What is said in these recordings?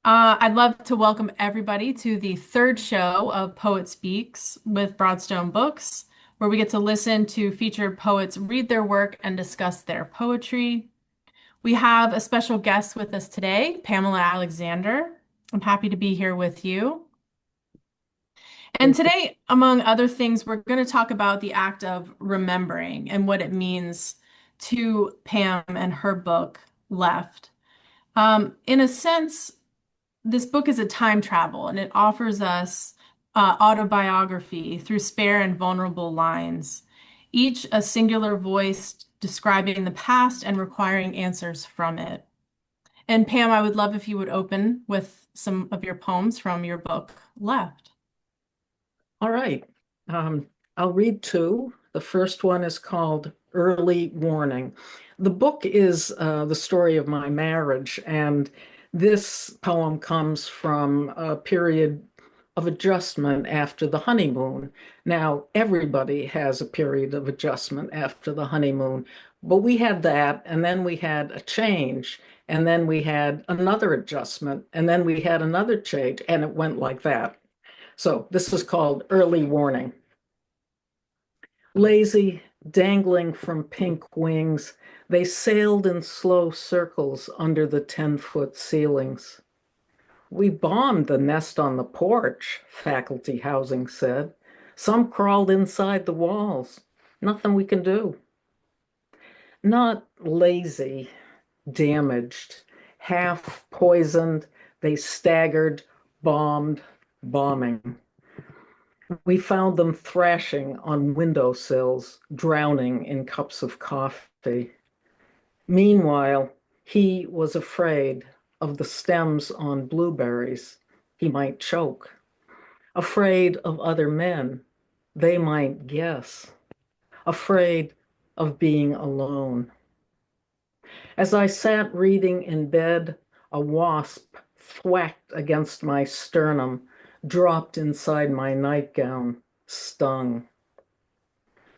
I'd love to welcome everybody to the third show of Poet Speaks with Broadstone Books, where we get to listen to featured poets read their work and discuss their poetry. We have a special guest with us today, Pamela Alexander. I'm happy to be here with you. And Thank you. today, among other things, we're going to talk about the act of remembering and what it means to Pam and her book, Left. In a sense, this book is a time travel and it offers us autobiography through spare and vulnerable lines, each a singular voice describing the past and requiring answers from it. And Pam, I would love if you would open with some of your poems from your book, Left. All right. Um, I'll read two. The first one is called Early Warning. The book is the story of my marriage, and this poem comes from a period of adjustment after the honeymoon. Now, everybody has a period of adjustment after the honeymoon, but we had that, and then we had a change, and then we had another adjustment, and then we had another change, and it went like that. So this is called Early Warning. Lazy, dangling from pink wings, they sailed in slow circles under the 10-foot ceilings. We bombed the nest on the porch, faculty housing said. Some crawled inside the walls. Nothing we can do. Not lazy, damaged, half poisoned, they staggered, bombed, bombing. We found them thrashing on windowsills, drowning in cups of coffee. Meanwhile, he was afraid of the stems on blueberries. He might choke. Afraid of other men. They might guess. Afraid of being alone. As I sat reading in bed, a wasp thwacked against my sternum, dropped inside my nightgown, stung.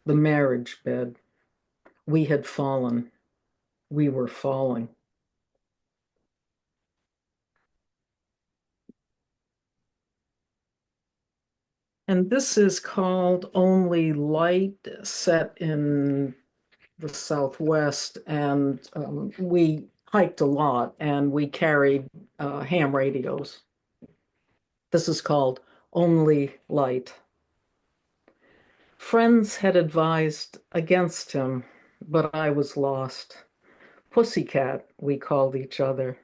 The marriage bed. We had fallen. We were falling. And this is called Only Light, set in the Southwest. And we hiked a lot and we carried ham radios. This is called Only Light. Friends had advised against him, but I was lost. Pussycat, we called each other.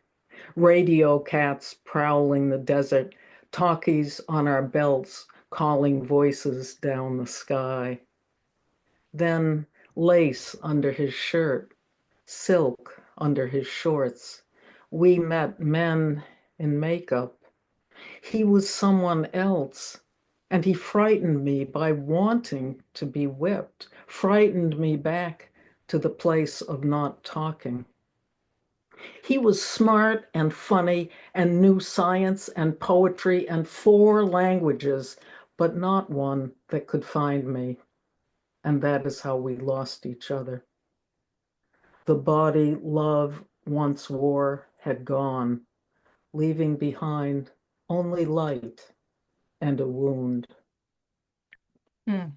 Radio cats prowling the desert, talkies on our belts, calling voices down the sky. Then lace under his shirt, silk under his shorts. We met men in makeup. He was someone else, and he frightened me by wanting to be whipped, frightened me back to the place of not talking. He was smart and funny and knew science and poetry and four languages, but not one that could find me. And that is how we lost each other. The body love once wore had gone, leaving behind only light and a wound. Hmm.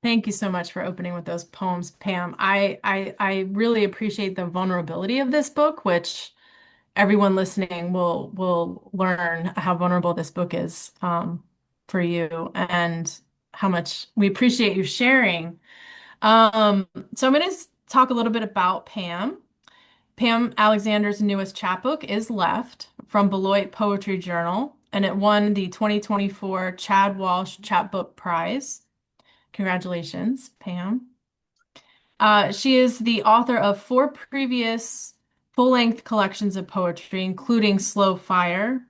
Thank you so much for opening with those poems, Pam. I really appreciate the vulnerability of this book, which everyone listening will learn how vulnerable this book is for you and how much we appreciate you sharing. Um, so I'm going to talk a little bit about Pam. Pam Alexander's newest chapbook is Left from Beloit Poetry Journal, and it won the 2024 Chad Walsh Chapbook Prize. Congratulations, Pam. She is the author of four previous full-length collections of poetry, including Slow Fire.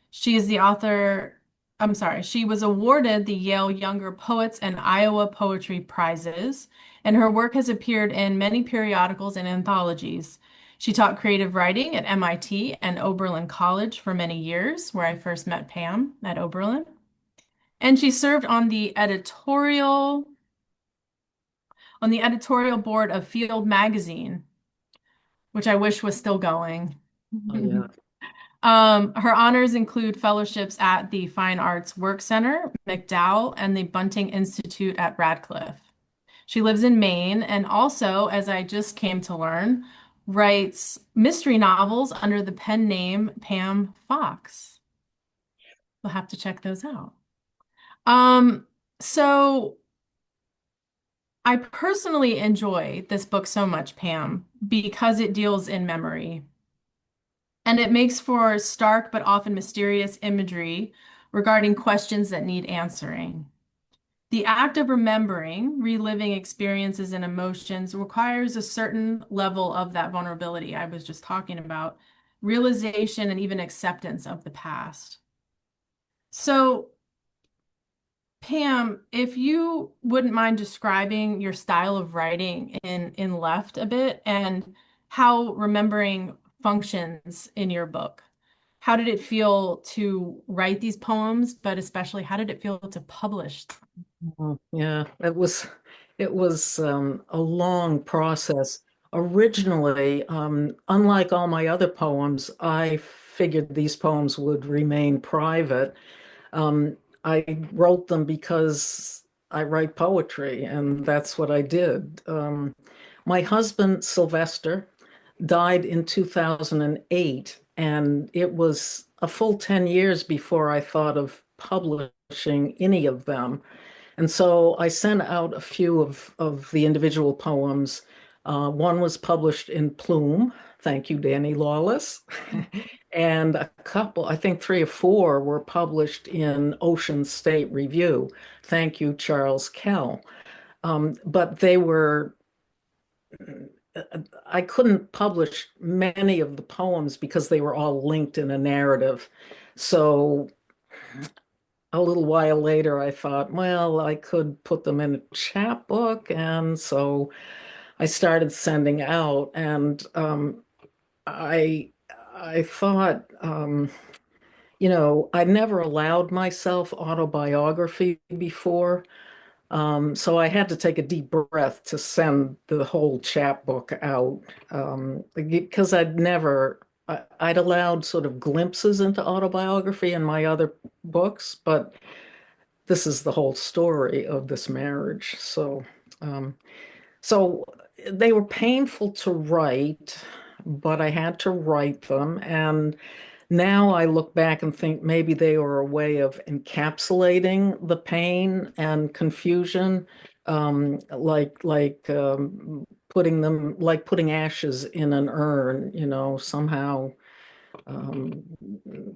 She is the author, I'm sorry, she was awarded the Yale Younger Poets and Iowa Poetry Prizes, and her work has appeared in many periodicals and anthologies. She taught creative writing at MIT and Oberlin College for many years, where I first met Pam at Oberlin. And she served on the editorial board of Field magazine, which I wish was still going. Oh, yeah. Her honors include fellowships at the Fine Arts Work Center, MacDowell, and the Bunting Institute at Radcliffe. She lives in Maine and also, as I just came to learn, writes mystery novels under the pen name Pam Fox. We'll have to check those out. Um, so I personally enjoy this book so much, Pam, because it deals in memory. And it makes for stark but often mysterious imagery regarding questions that need answering. The act of remembering, reliving experiences and emotions requires a certain level of that vulnerability I was just talking about, realization and even acceptance of the past. So, Pam, if you wouldn't mind describing your style of writing in Left a bit and how remembering functions in your book. How did it feel to write these poems, but especially how did it feel to publish? Yeah, it was a long process. Originally, unlike all my other poems, I figured these poems would remain private. Um, I wrote them because I write poetry, and that's what I did. My husband, Sylvester, died in 2008, and it was a full 10 years before I thought of publishing any of them. And so I sent out a few of the individual poems. One was published in Plume. Thank you, Danny Lawless. And a couple, I think three or four, were published in Ocean State Review. Thank you, Charles Kell. But they were, I couldn't publish many of the poems because they were all linked in a narrative. So a little while later, I thought, well, I could put them in a chapbook. And so I started sending out, and I I thought, I never allowed myself autobiography before. So I had to take a deep breath to send the whole chapbook out, because I'd allowed sort of glimpses into autobiography in my other books, but this is the whole story of this marriage. Um, so they were painful to write, but I had to write them. And now I look back and think maybe they were a way of encapsulating the pain and confusion, putting ashes in an urn, somehow um,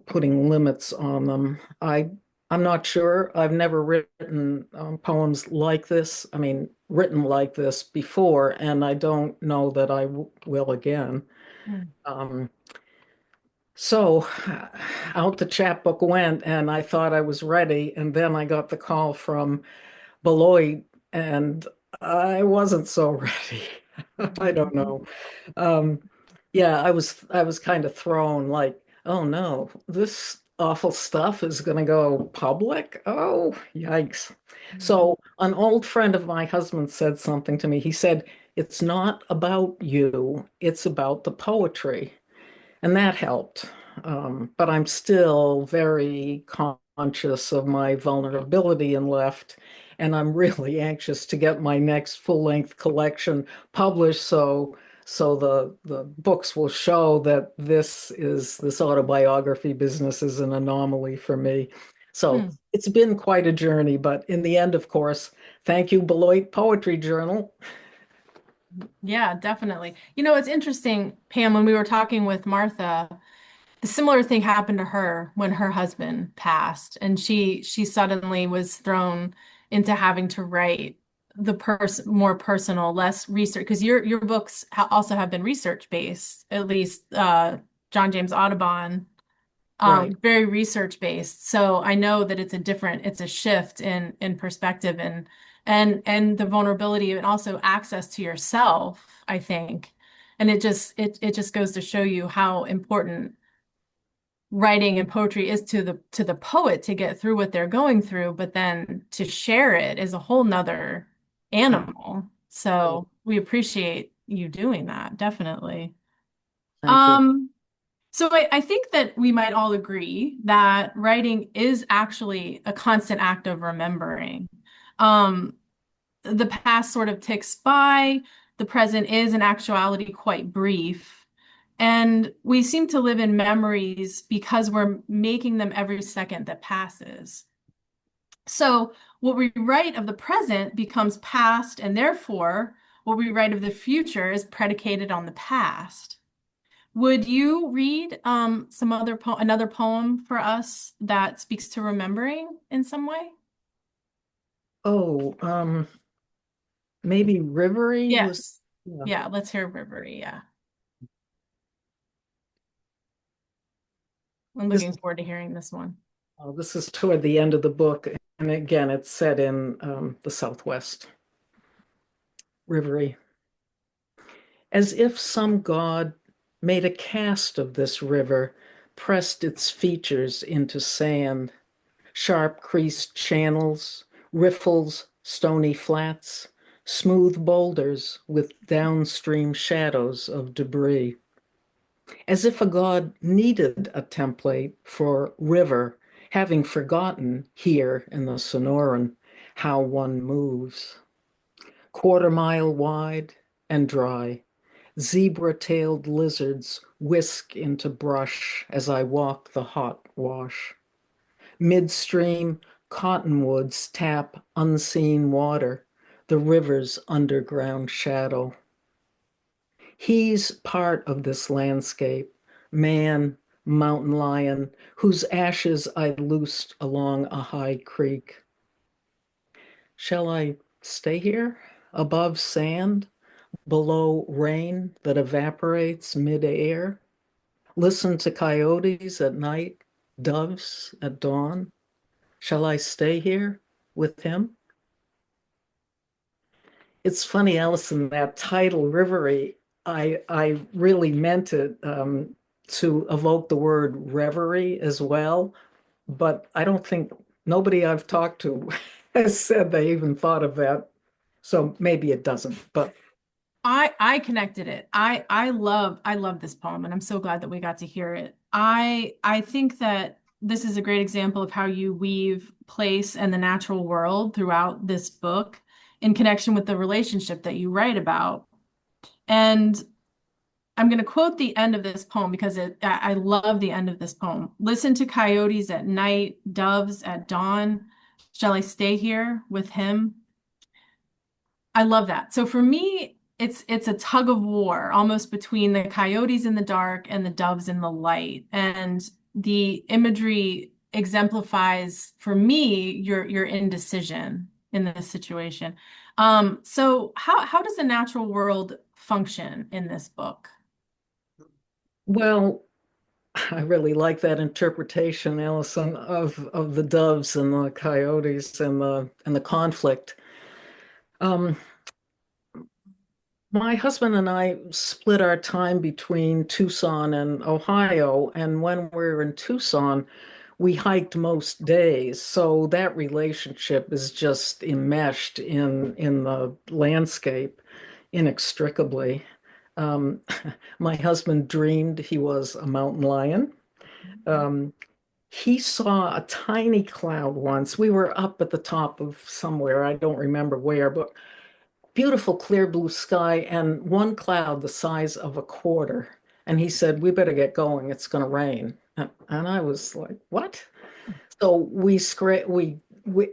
putting limits on them. I'm not sure. I've never written poems like this. I mean, written like this before, and I don't know that I w will again. Mm. Um, so out the chapbook went, and I thought I was ready, and then I got the call from Beloit, and I wasn't so ready. I don't know. Um, yeah, I was kind of thrown like, oh no, this awful stuff is going to go public. Oh, yikes. Mhm. So an old friend of my husband said something to me. He said, it's not about you, it's about the poetry. And that helped. But I'm still very conscious of my vulnerability in Left, and I'm really anxious to get my next full-length collection published so the books will show that this autobiography business is an anomaly for me. So Hmm. it's been quite a journey, but in the end, of course, thank you, Beloit Poetry Journal. Yeah, definitely. It's interesting, Pam, when we were talking with Martha, a similar thing happened to her when her husband passed, and she suddenly was thrown into having to write the more personal, less research, because your books also have been research based, at least John James Audubon, Right. very research based. So I know that it's a shift in perspective and the vulnerability and also access to yourself, I think. And it just goes to show you how important writing and poetry is to the poet to get through what they're going through, but then to share it is a whole nother animal. Oh, So we appreciate you doing that, definitely. thank you. Um, So I think that we might all agree that writing is actually a constant act of remembering. Um, the past sort of ticks by, the present is in actuality quite brief. And we seem to live in memories because we're making them every second that passes. So what we write of the present becomes past, and therefore what we write of the future is predicated on the past. Would you read some other po another poem for us that speaks to remembering in some way? Oh, maybe Rivery was, Yes. yeah. Yeah, let's hear Rivery. Yeah. I'm This looking forward to hearing this one. this is toward the end of the book, and again, it's set in the Southwest. Rivery. As if some god made a cast of this river, pressed its features into sand, sharp creased channels, riffles, stony flats, smooth boulders with downstream shadows of debris. As if a god needed a template for river, having forgotten here in the Sonoran how one moves. Quarter mile wide and dry, zebra-tailed lizards whisk into brush as I walk the hot wash. Midstream, cottonwoods tap unseen water, the river's underground shadow. He's part of this landscape, man, mountain lion, whose ashes I loosed along a high creek. Shall I stay here, above sand, below rain that evaporates midair? Listen to coyotes at night, doves at dawn? Shall I stay here with him? It's funny, Alison, that title, Rivery, I really meant it to evoke the word reverie as well, but I don't think nobody I've talked to has said they even thought of that. So maybe it doesn't, but I connected it. I love this poem and I'm so glad that we got to hear it. I think that this is a great example of how you weave place and the natural world throughout this book in connection with the relationship that you write about. And I'm going to quote the end of this poem because I love the end of this poem. Listen to coyotes at night, doves at dawn. Shall I stay here with him? I love that. So for me, it's a tug of war almost between the coyotes in the dark and the doves in the light. And the imagery exemplifies for me your indecision in this situation. So how does the natural world function in this book? well, I really like that interpretation, Alison, of the doves and the coyotes and the conflict. Um, my husband and I split our time between Tucson and Ohio, and when we were in Tucson, we hiked most days. So that relationship is just enmeshed in the landscape inextricably. Um, my husband dreamed he was a mountain lion. Um, he saw a tiny cloud once. We were up at the top of somewhere, I don't remember where, but beautiful clear blue sky and one cloud the size of a quarter. And he said, "We better get going. It's going to rain." And I was like, "What?" So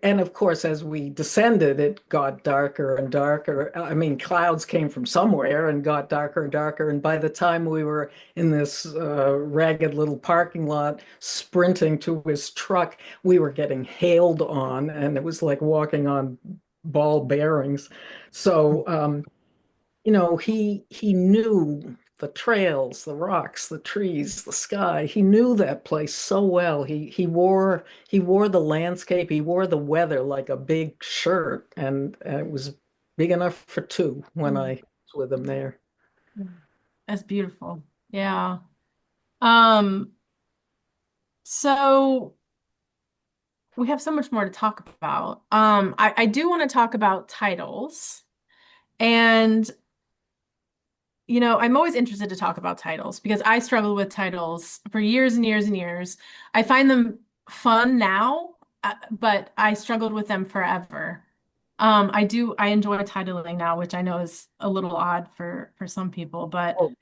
and of course, as we descended, it got darker and darker. I mean, clouds came from somewhere and got darker and darker. And by the time we were in this ragged little parking lot, sprinting to his truck, we were getting hailed on, and it was like walking on ball bearings. So he knew the trails, the rocks, the trees, the sky. He knew that place so well. He wore the landscape, he wore the weather like a big shirt, and it was big enough for two when Mm. I was with him there. That's beautiful. Yeah. Um, so we have so much more to talk about. I do want to talk about titles. And I'm always interested to talk about titles because I struggled with titles for years and years and years. I find them fun now, but I struggled with them forever. I enjoy titling now, which I know is a little odd for some people, but Oh,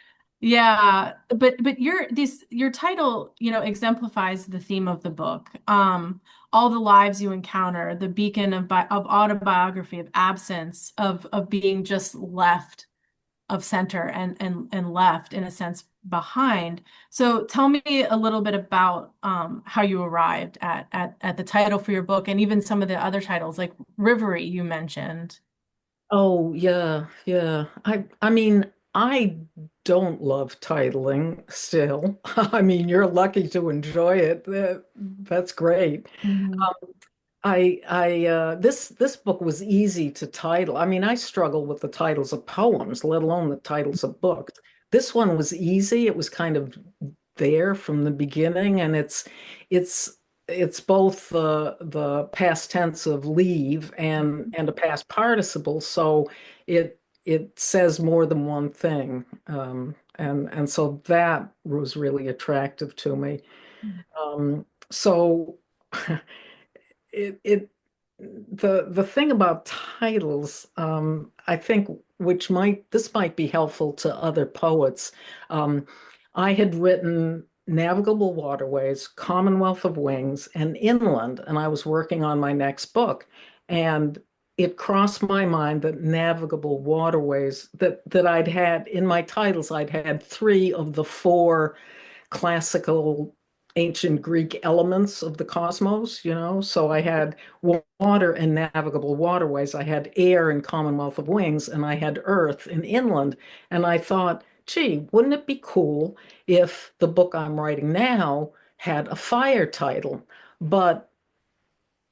yeah, but your title, exemplifies the theme of the book. All the lives you encounter, the beacon of autobiography, of absence, of being just left of center and left in a sense behind. So tell me a little bit about how you arrived at the title for your book and even some of the other titles like Rivery you mentioned. oh yeah, yeah. I mean, I don't love titling still. I mean, you're lucky to enjoy it. That's great. Mhm. This book was easy to title. I mean, I struggle with the titles of poems, let alone the titles of books. This one was easy. It was kind of there from the beginning, and it's it's both the past tense of leave and a past participle, so it says more than one thing, and so that was really attractive to me. So it the thing about titles, I think, which might this might be helpful to other poets. Um, I had written Navigable Waterways, Commonwealth of Wings, and Inland, and I was working on my next book, and it crossed my mind that Navigable Waterways that I'd had in my titles, I'd had three of the four classical ancient Greek elements of the cosmos, you know. So I had water and navigable waterways, I had air and Commonwealth of Wings, and I had earth and inland. And I thought, gee, wouldn't it be cool if the book I'm writing now had a fire title? But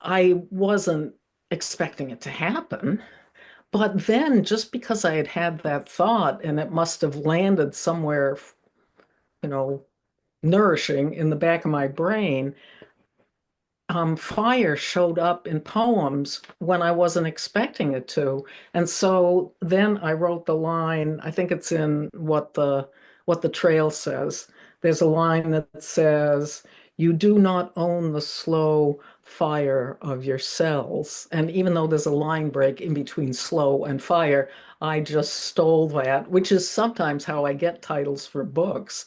I wasn't expecting it to happen. But then, just because I had had that thought and it must have landed somewhere, you know, nourishing in the back of my brain, fire showed up in poems when I wasn't expecting it to. And so then I wrote the line, I think it's in what the trail says. There's a line that says, "You do not own the slow fire of your cells." And even though there's a line break in between slow and fire, I just stole that, which is sometimes how I get titles for books.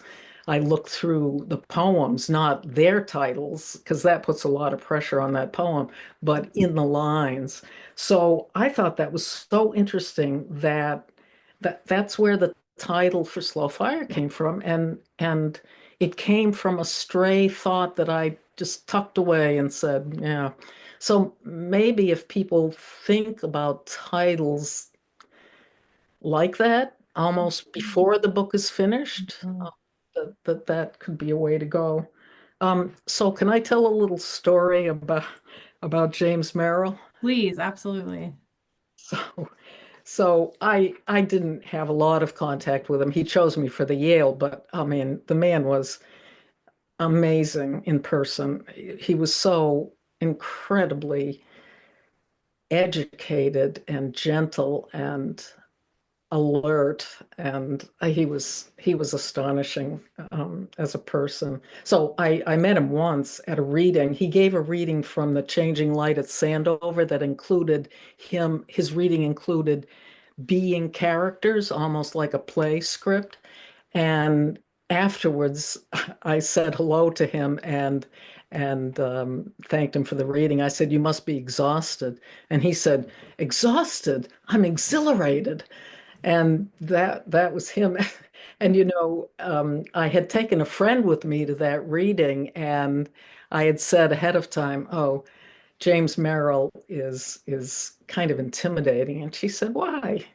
I look through the poems, not their titles, because that puts a lot of pressure on that poem, but in the lines. So I thought that was so interesting that's where the title for Slow Fire came from, and it came from a stray thought that I just tucked away and said, yeah. So maybe if people think about titles like that almost before the book is finished, Mhm. that could be a way to go. So can I tell a little story about James Merrill? Please, absolutely. So so I didn't have a lot of contact with him. He chose me for the Yale, but I mean the man was amazing in person. He was so incredibly educated and gentle and alert, and he was astonishing as a person. So I met him once at a reading. He gave a reading from The Changing Light at Sandover that included him. His reading included being characters, almost like a play script. And afterwards, I said hello to him and thanked him for the reading. I said, "You must be exhausted." And he said, "Exhausted? I'm exhilarated." And that was him. And I had taken a friend with me to that reading, and I had said ahead of time, "Oh, James Merrill is kind of intimidating." And she said, "Why?"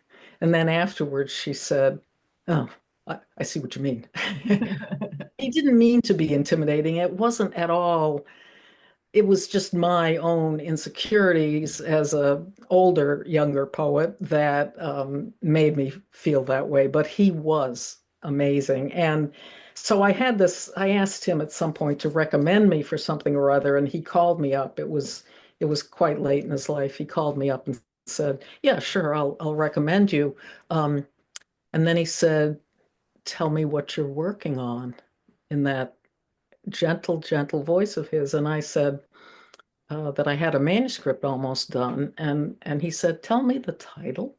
And then afterwards she said, "Oh, I see what you mean." He didn't mean to be intimidating. It wasn't at all. It was just my own insecurities as a older, younger poet that made me feel that way. But he was amazing. And so I asked him at some point to recommend me for something or other, and he called me up. It was quite late in his life. He called me up and said, "Yeah, sure, I'll recommend you." And then he said, tell me what you're working on in that gentle, gentle voice of his. And I said that I had a manuscript almost done. And he said, tell me the title.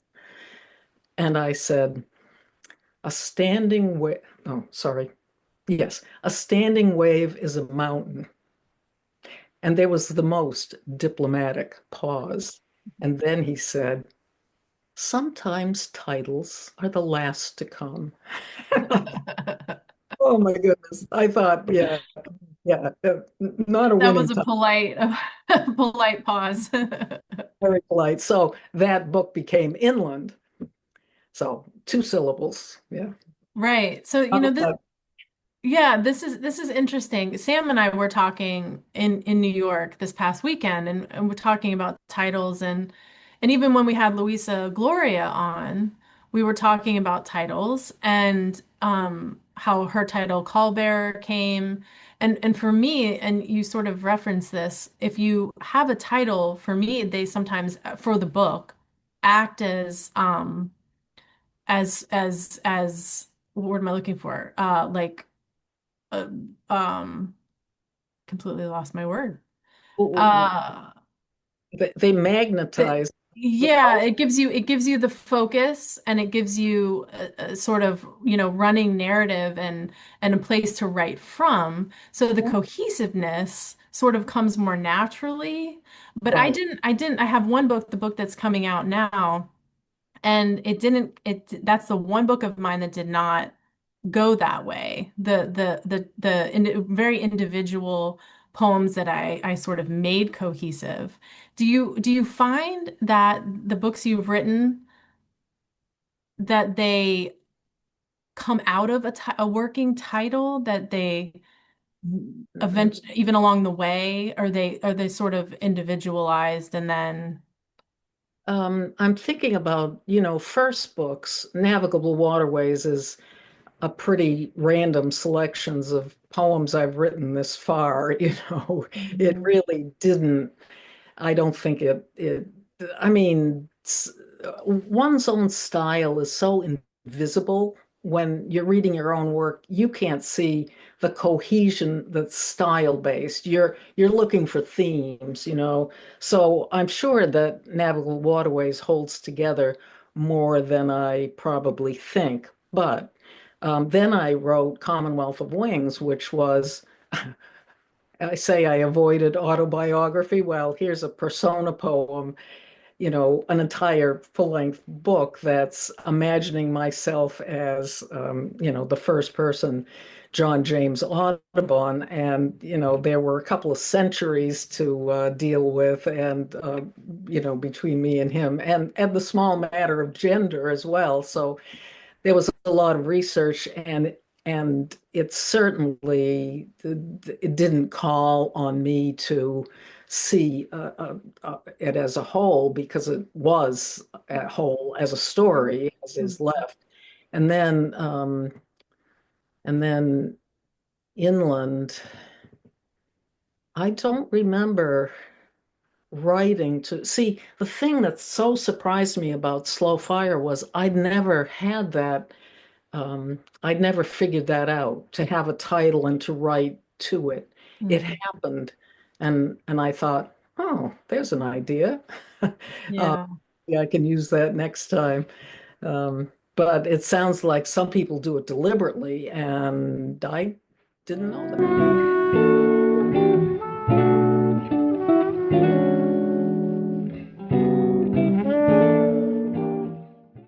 And I said, A standing wave. Oh, sorry. Yes, a standing wave is a mountain. And there was the most diplomatic pause. And then he said, sometimes titles are the last to come. Oh my goodness. I thought, yeah, yeah, not a That was winning a time, polite, polite pause. very polite. So that book became Inland. So 2 syllables. Yeah. Right. So, How this, about yeah, this is interesting. Sam and I were talking in New York this past weekend, and we're talking about titles, and even when we had Luisa Gloria on, we were talking about titles and how her title Callbearer came. And for me, and you sort of reference this, if you have a title, for me, they sometimes for the book act as what word am I looking for? Like uh, um completely lost my word. Uh they magnetize the yeah, it gives you the focus, and it gives you a sort of, running narrative and a place to write from. So the culture? cohesiveness sort of comes more naturally. But I Right. didn't I didn't I have one book, the book that's coming out now, and that's the one book of mine that did not go that way. Very individual poems that I sort of made cohesive. Do you find that the books you've written, that they come out of a working title, that they eventually, even along the way, are they sort of individualized and then I'm thinking about, first books, Navigable Waterways is a pretty random selections of poems I've written this far. It Mhm. really didn't, I don't think I mean, one's own style is so invisible when you're reading your own work, you can't see the cohesion that's style based. You're looking for themes, So I'm sure that Navigable Waterways holds together more than I probably think. But then I wrote Commonwealth of Wings, which was I say I avoided autobiography. Well, here's a persona poem, an entire full-length book that's imagining myself as, the first person John James Audubon. And, there were a couple of centuries to deal with and, between me and him and the small matter of gender as well. So there was a lot of research and it certainly it didn't call on me to see it as a whole because it was a whole as a story as is left and then um, and then inland I don't remember writing to see the thing that so surprised me about Slow Fire was I'd never figured that out to have a title and to write to it. It Mhm. happened, and I thought, oh, there's an idea. Yeah. Yeah, I can use that next time. But it sounds like some people do it deliberately, and I didn't know that.